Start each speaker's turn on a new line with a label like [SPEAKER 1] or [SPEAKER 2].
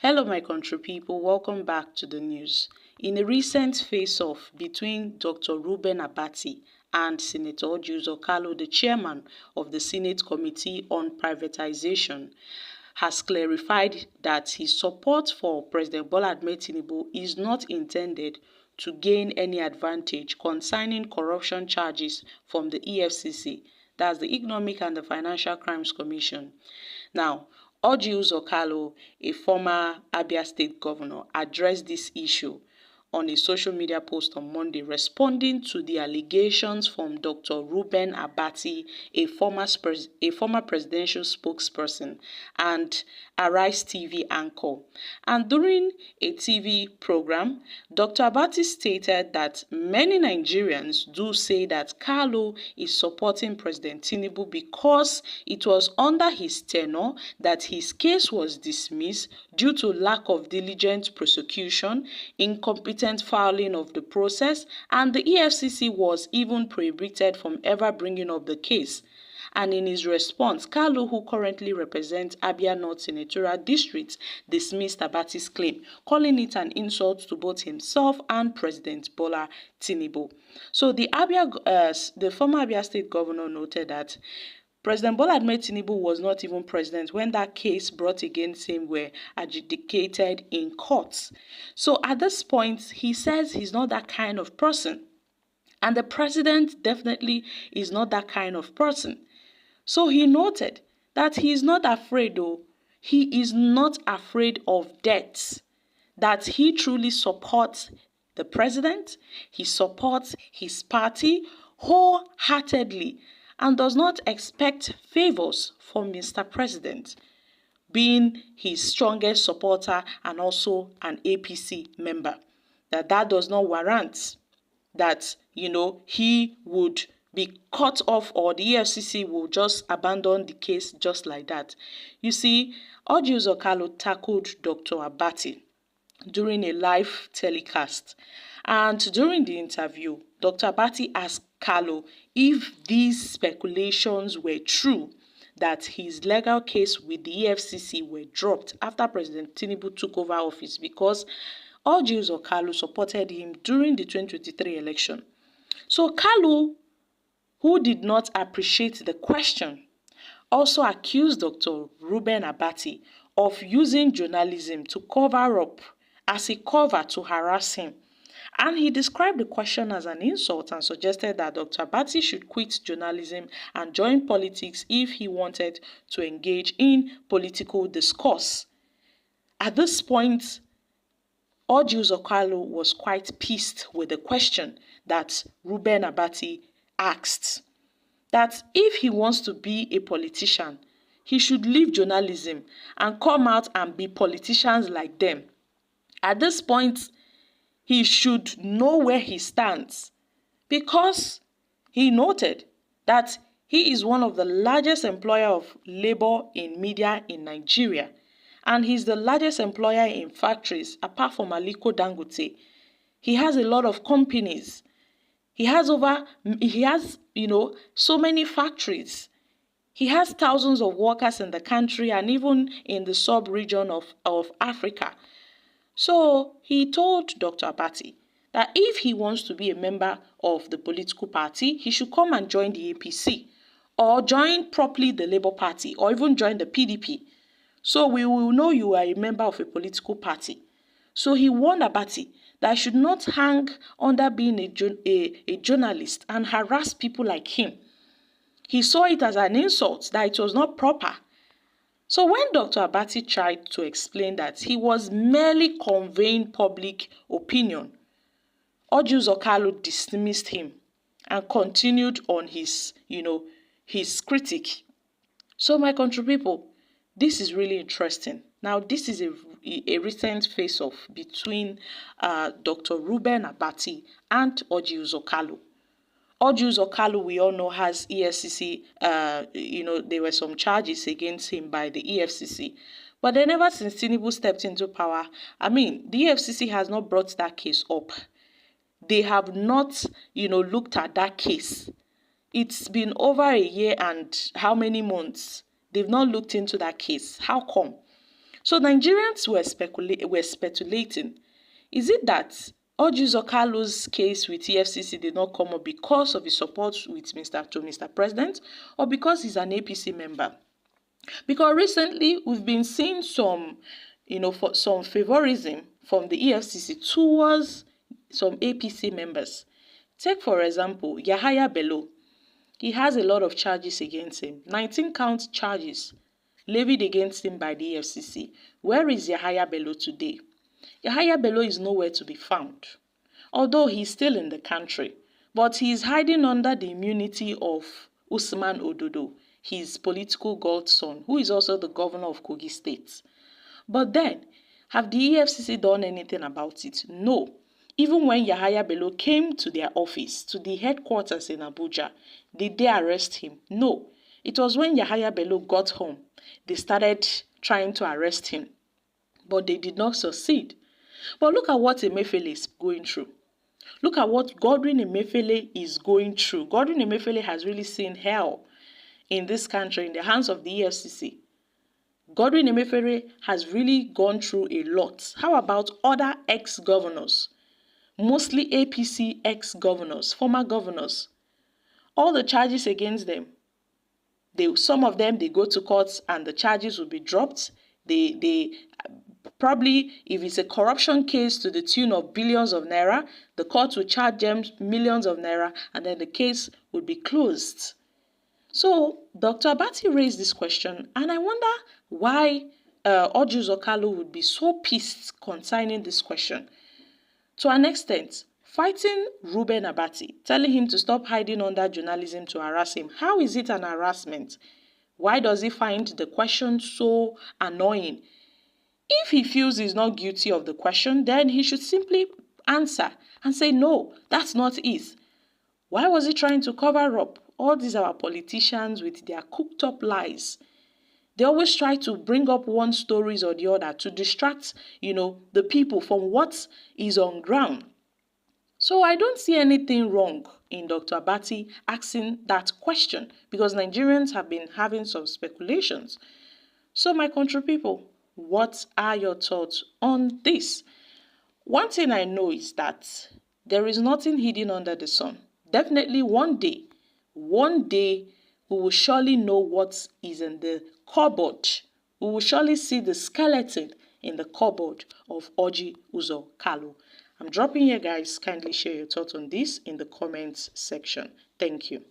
[SPEAKER 1] Hello my country people, welcome back to the news. In a recent face-off between Dr. REUBEN ABATI and Senator ORJI, the chairman of the Senate Committee on Privatization, has clarified that his support for President Bola Ahmed Tinubu is not intended to gain any advantage concerning corruption charges from the EFCC, that's the Economic and the Financial Crimes Commission. Now, UZOR, a former Abia State governor, addressed this issue on a social media post on Monday, responding to the allegations from Dr. REUBEN ABATI, a former presidential spokesperson and Arise TV anchor. And during a TV program, Dr. ABATI stated that many Nigerians do say that KALU is supporting President Tinubu because it was under his tenure that his case was dismissed due to lack of diligent prosecution, incompetent filing of the process, and the EFCC was even prohibited from ever bringing up the case. And in his response, KALU, who currently represents Abia North Senatorial District, dismissed Abati's claim, calling it an insult to both himself and President Bola Tinubu. So the former Abia State governor noted that President Bola Ahmed Tinubu was not even president when that case brought against him were adjudicated in courts. So at this point, he says he's not that kind of person. And the president definitely is not that kind of person. So he noted that he is not afraid, though. He is not afraid of death. That he truly supports the president, he supports his party wholeheartedly, and does not expect favors from Mr. President, being his strongest supporter and also an APC member. That does not warrant that, he would be cut off or the EFCC will just abandon the case just like that. You see, ORJI tackled Dr. ABATI during a live telecast. And during the interview, Dr. ABATI asked KALU if these speculations were true, that his legal case with the EFCC were dropped after President Tinubu took over office because ORJI supported him during the 2023 election. So KALU, who did not appreciate the question, also accused Dr. REUBEN ABATI of using journalism to cover up as a cover to harass him. And he described the question as an insult and suggested that Dr. ABATI should quit journalism and join politics if he wanted to engage in political discourse. At this point, ORJI was quite pissed with the question that REUBEN ABATI asked, that if he wants to be a politician, he should leave journalism and come out and be politicians like them. At this point, he should know where he stands, because he noted that he is one of the largest employer of labor in media in Nigeria, and he's the largest employer in factories apart from Aliko Dangote. He has a lot of companies. He has so many factories. He has thousands of workers in the country and even in the sub-region of Africa. So he told Dr. ABATI that if he wants to be a member of the political party, he should come and join the APC or join properly the Labour Party or even join the PDP. So we will know you are a member of a political party. So he warned ABATI that I should not hang under being a journalist and harass people like him. He saw it as an insult, that it was not proper. So when Dr. ABATI tried to explain that he was merely conveying public opinion, ORJI dismissed him and continued on his critique. So my country people, this is really interesting. Now, this is a recent face-off between Dr. REUBEN ABATI and ORJI. ORJI, we all know, has EFCC, there were some charges against him by the EFCC. But then ever since Tinubu stepped into power, the EFCC has not brought that case up. They have not, looked at that case. It's been over a year and how many months? They've not looked into that case. How come? So Nigerians were speculating, is it that ORJI UZOR KALU's case with EFCC did not come up because of his support with Mr. President, or because he's an APC member? Because recently we've been seeing some, for some favorism from the EFCC towards some APC members. Take for example Yahaya Bello. He has a lot of charges against him, 19-count charges levied against him by the EFCC. Where is Yahaya Bello today? Yahaya Bello is nowhere to be found, although he's still in the country, but he is hiding under the immunity of Usman Ododo, his political godson, who is also the governor of Kogi State. But then, have the EFCC done anything about it? No. Even when Yahaya Bello came to their office, to the headquarters in Abuja, did they arrest him? No. It was when Yahaya Bello got home, they started trying to arrest him, but they did not succeed. But look at what Emefiele is going through. Look at what Godwin Emefiele is going through. Godwin Emefiele has really seen hell in this country in the hands of the EFCC. Godwin Emefiele has really gone through a lot. How about other ex-governors? Mostly APC ex-governors, former governors. All the charges against them, some of them, they go to court and the charges will be dropped. They probably, if it's a corruption case to the tune of billions of naira, the court will charge them millions of naira and then the case will be closed. So Dr. Abati raised this question, and I wonder why ORJI UZOR KALU would be so pissed concerning this question. To an extent, fighting REUBEN Abati, telling him to stop hiding under journalism to harass him. How is it an harassment? Why does he find the question so annoying? If he feels he's not guilty of the question, then he should simply answer and say, no, that's not it. Why was he trying to cover up? All these are our politicians with their cooked up lies. They always try to bring up one stories or the other to distract, the people from what is on ground. So I don't see anything wrong in Dr. Abati asking that question, because Nigerians have been having some speculations. So my country people, what are your thoughts on this? One thing I know is that there is nothing hidden under the sun. Definitely one day, we will surely know what is in the cupboard. We will surely see the skeleton in the cupboard of ORJI UZOR KALU. I'm dropping here, guys. Kindly share your thoughts on this in the comments section. Thank you.